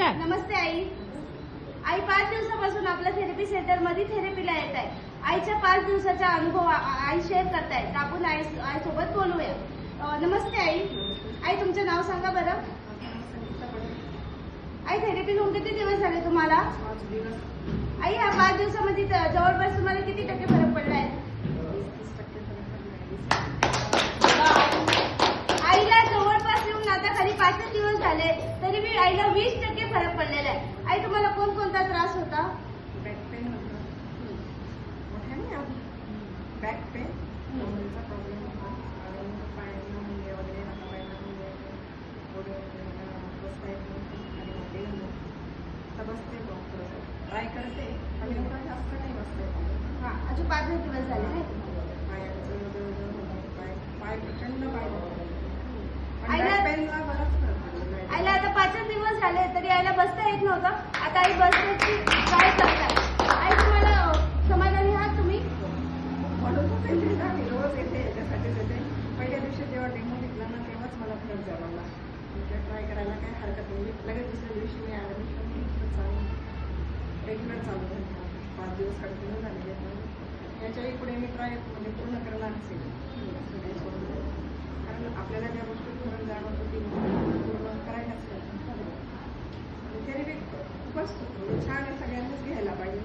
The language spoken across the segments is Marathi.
नमस्कार. नमस्ते आई. आई 5 दिवसापासून आपल्या थेरपी सेंटर मध्ये थेरपीला येत आहे. आईच्या 5 दिवसाचा अनुभव आई शेअर करतायत. आपण आई सोबत बोलूया. नमस्ते आई. आई तुमचं नाव सांगा बरं. आई थेरपी घेऊन किती दिवस झाले तुम्हाला? 5 दिवस. आई ह्या 5 दिवसामध्ये जवळपास तुम्हाला किती टक्के फरक पडलाय? 20-30% फरक पडलाय. आईला जवळपास येऊन आता खाली 5 दिवस झाले तरी मी आईला 20% फरक पडलेला आहे. आई तुम्हाला कोणकोणता त्रास होता? बॅक पेन होता. मोठ्याने बॅक पेन, कमरेचा प्रॉब्लेम होता आणि पायांना मुंगे वगैरे हातापायांना मुंगे पुढे बसता येत नव्हतं आणि मध्ये आता बसते डॉक्टर ट्राय करते पण एवढा जास्त नाही बसते. हा अजून 5 दिवस झाले नाही. पायांचं पाय प्रचंड पाय आईला- बॅक पेनला बराच फरक पडलेला आहे. आईला आता 5 दिवस झाले तरी आईला बसता येत नव्हतं. आता आई बसण्याची काय करतात? आई तुम्हाला समाधानी आहात तुम्ही? म्हणूनच येते ना मी रोज येते याच्यासाठीच येते. पहिल्या दिवशी जेव्हा डेमो घेतला ना तेव्हाच मला फरक जाणवला. म्हणजे ट्राय करायला काही हरकत नाही. लगेच दुसऱ्या दिवशी मी ॲडमिशन चालू रेग्युलर चालू झाली. 5 दिवस कंटिन्यू झालेले आहेत. याच्याही पुढे मी ट्राय म्हणजे पूर्ण करणार असेल कारण आपल्याला ज्या गोष्टी फरक जाणवतो ती पूर्ण करायलाच पाहिजे. थेरपी खूपच छान आहे. सगळ्यांनीच घ्यायला पाहिजे.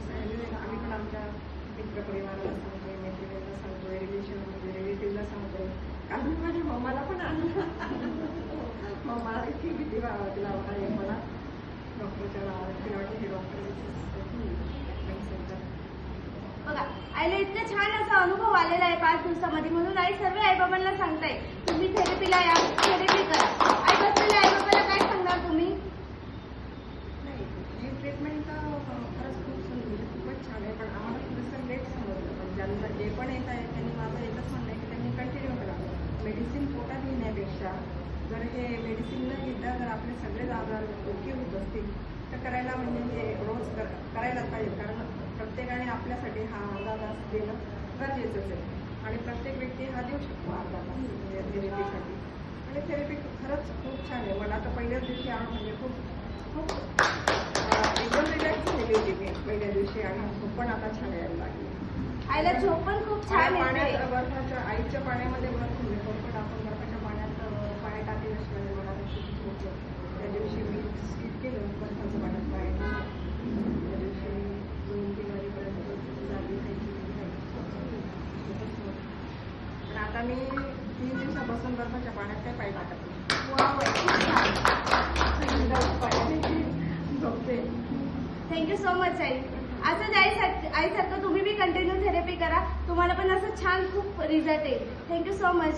आम्ही पण आमच्या मित्रपरिवाराला सांगतोय, मैत्रिणींना सांगतोय, रिलेटिव्हला सांगतोय. कारण माझ्या मम्माला पण आणलं. मम्माला इतकी भीती तिला आहे मला डॉक्टरच्या नावाने. तिला वाटतं हे डॉक्टर बघा आईला इतकं छान असा अनुभव आलेला आहे 5 दिवसामध्ये. म्हणून आई सर्व आईबाबांना सांगताय तुम्ही थेरपीला या, थेरपी करा. आई बसलेल्या आईबाबाला काय सांगणार तुम्ही? नाही ही ट्रीटमेंट खरंच खूपच छान आहे. पण आम्हाला थोडंसं लेट समजलं. पण ज्यांना जे पण येत आहे त्यांनी माझं एकच म्हणणं आहे की त्यांनी कंटिन्यू करा. मेडिसिन पोटात घेण्यापेक्षा जर हे मेडिसिन न घेता जर आपले सगळेच आजार ओके होत असतील तर करायला म्हणजे हे रोज करायलाच पाहिजे. कारण प्रत्येकाने आपल्यासाठी हा अर्धा तास देणं गरजेचंच आहे आणि प्रत्येक व्यक्ती हा देऊ शकतो अर्धा तास म्हणजे थेरपीसाठी. आणि थेरपी खरंच खूप छान आहे. मला तर पहिल्याच दिवशी म्हणजे खूप एकदम रिलॅक्स झालेली होती मी पहिल्या दिवशी आणि झोप पण आता छान यायला लागली. आईला झोप पण खूप छान येते. पाण्यात बर्फाच्या आईच्या पाण्यामध्ये बर्फ म्हणजे पण आपण बर्फाच्या पाण्यात पाय टाकले असल्याने मला खूप झोप येते. त्या दिवशी मी स्किप केलं बर्फाच्या पाण्यात पाय टाकलं. त्या दिवशी 2-3 वाजेपर्यंत जागी खायची पण आता मी 3 दिवसापासून बर्फाच्या पाण्यात काही पाय टाकत नाही. झोपते. Thank you so much I. असंच आईसारखं तुम्ही बी कंटिन्यू थेरपी करा. तुम्हाला पण असं छान खूप रिझल्ट येईल. Thank you so much.